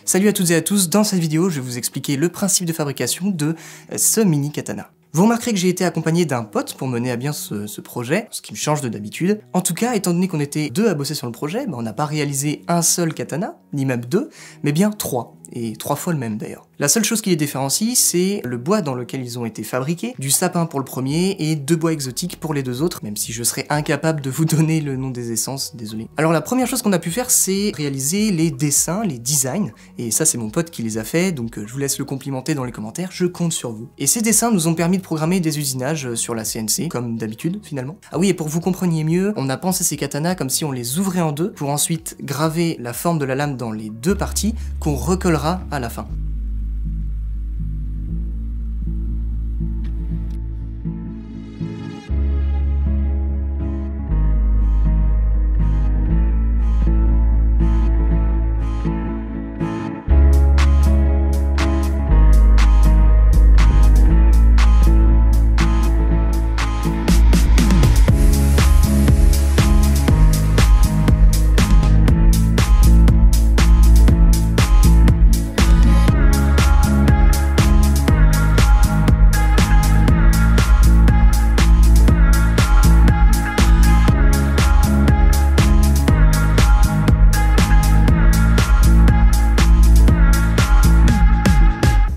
Salut à toutes et à tous, dans cette vidéo je vais vous expliquer le principe de fabrication de ce mini katana. Vous remarquerez que j'ai été accompagné d'un pote pour mener à bien ce projet, ce qui me change de d'habitude. En tout cas, étant donné qu'on était deux à bosser sur le projet, on n'a pas réalisé un seul katana, ni même deux, mais bien trois. Et 3 fois le même d'ailleurs. La seule chose qui les différencie, c'est le bois dans lequel ils ont été fabriqués, du sapin pour le premier et 2 bois exotiques pour les 2 autres, même si je serais incapable de vous donner le nom des essences, désolé. Alors la première chose qu'on a pu faire, c'est réaliser les dessins, les designs, et ça c'est mon pote qui les a fait, donc je vous laisse le complimenter dans les commentaires, je compte sur vous. Et ces dessins nous ont permis de programmer des usinages sur la CNC, comme d'habitude finalement. Ah oui, et pour que vous compreniez mieux, on a pensé ces katanas comme si on les ouvrait en deux, pour ensuite graver la forme de la lame dans les 2 parties, qu'on recollera à la fin.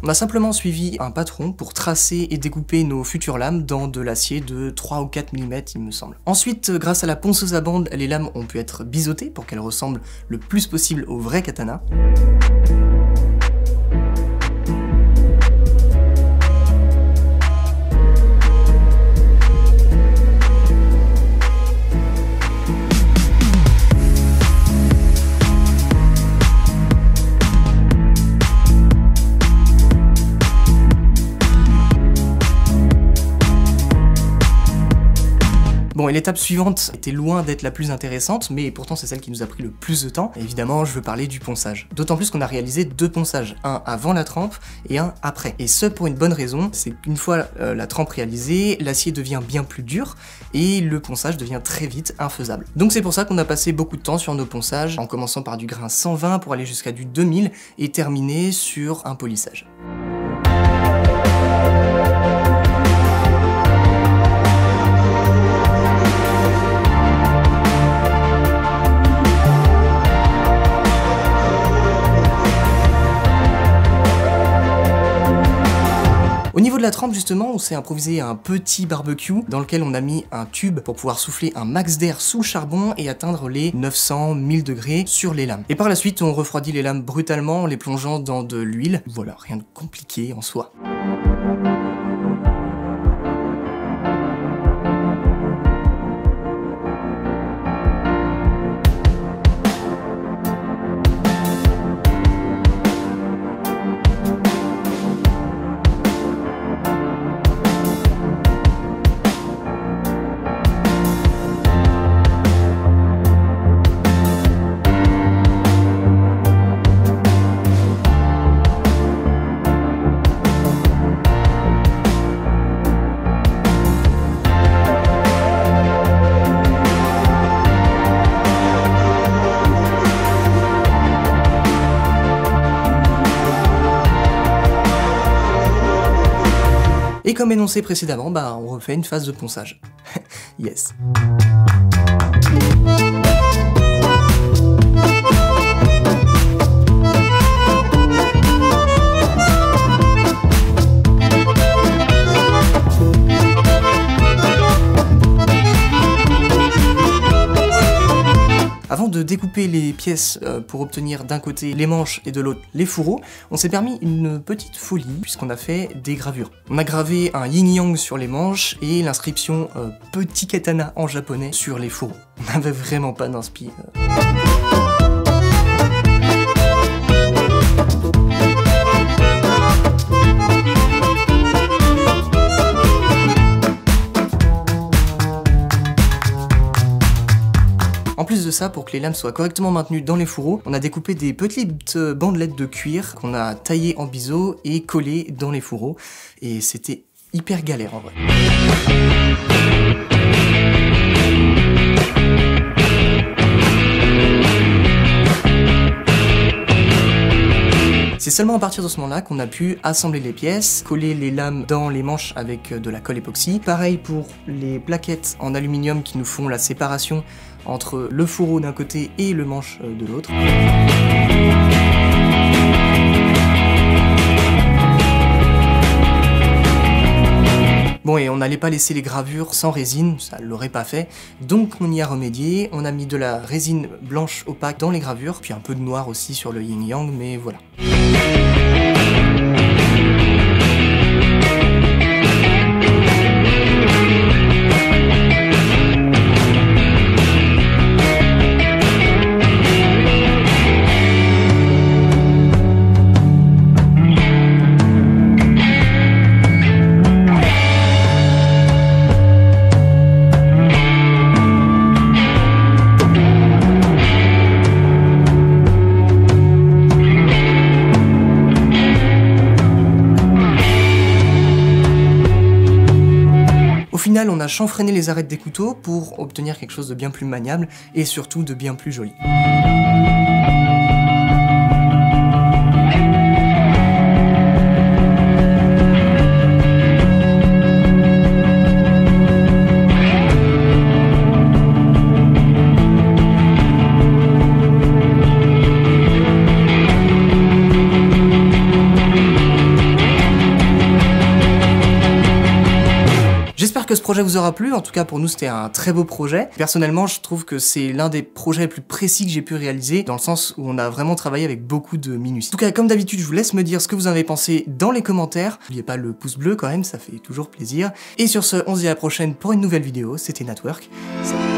On a simplement suivi un patron pour tracer et découper nos futures lames dans de l'acier de 3 ou 4 mm il me semble. Ensuite, grâce à la ponceuse à bande, les lames ont pu être biseautées pour qu'elles ressemblent le plus possible au vrai katana. Bon, et l'étape suivante était loin d'être la plus intéressante, mais pourtant c'est celle qui nous a pris le plus de temps. Et évidemment, je veux parler du ponçage. D'autant plus qu'on a réalisé 2 ponçages, un avant la trempe et un après. Et ce pour une bonne raison, c'est qu'une fois la trempe réalisée, l'acier devient bien plus dur et le ponçage devient très vite infaisable. Donc c'est pour ça qu'on a passé beaucoup de temps sur nos ponçages, en commençant par du grain 120 pour aller jusqu'à du 2000 et terminer sur un polissage. Au niveau de la trempe justement, on s'est improvisé un petit barbecue dans lequel on a mis un tube pour pouvoir souffler un max d'air sous le charbon et atteindre les 900-1000 degrés sur les lames. Et par la suite, on refroidit les lames brutalement en les plongeant dans de l'huile. Voilà, rien de compliqué en soi. Et comme énoncé précédemment, on refait une phase de ponçage. Yes. Avant de découper les pièces pour obtenir d'un côté les manches et de l'autre les fourreaux, on s'est permis une petite folie puisqu'on a fait des gravures. On a gravé un yin-yang sur les manches et l'inscription petit katana en japonais sur les fourreaux. On n'avait vraiment pas d'inspi. En plus de ça, pour que les lames soient correctement maintenues dans les fourreaux, on a découpé des petites bandelettes de cuir qu'on a taillées en biseau et collées dans les fourreaux. Et c'était hyper galère en vrai. C'est seulement à partir de ce moment-là qu'on a pu assembler les pièces, coller les lames dans les manches avec de la colle époxy. Pareil pour les plaquettes en aluminium qui nous font la séparation entre le fourreau d'un côté et le manche de l'autre. Bon, et on n'allait pas laisser les gravures sans résine, ça l'aurait pas fait, donc on y a remédié, on a mis de la résine blanche opaque dans les gravures, puis un peu de noir aussi sur le yin-yang, mais voilà. Au final, on a chanfreiné les arêtes des couteaux pour obtenir quelque chose de bien plus maniable et surtout de bien plus joli. J'espère que ce projet vous aura plu, en tout cas pour nous c'était un très beau projet. Personnellement je trouve que c'est l'un des projets les plus précis que j'ai pu réaliser, dans le sens où on a vraiment travaillé avec beaucoup de minutie. En tout cas comme d'habitude je vous laisse me dire ce que vous en avez pensé dans les commentaires. N'oubliez pas le pouce bleu quand même, ça fait toujours plaisir. Et sur ce, on se dit à la prochaine pour une nouvelle vidéo, c'était Natwork. Salut.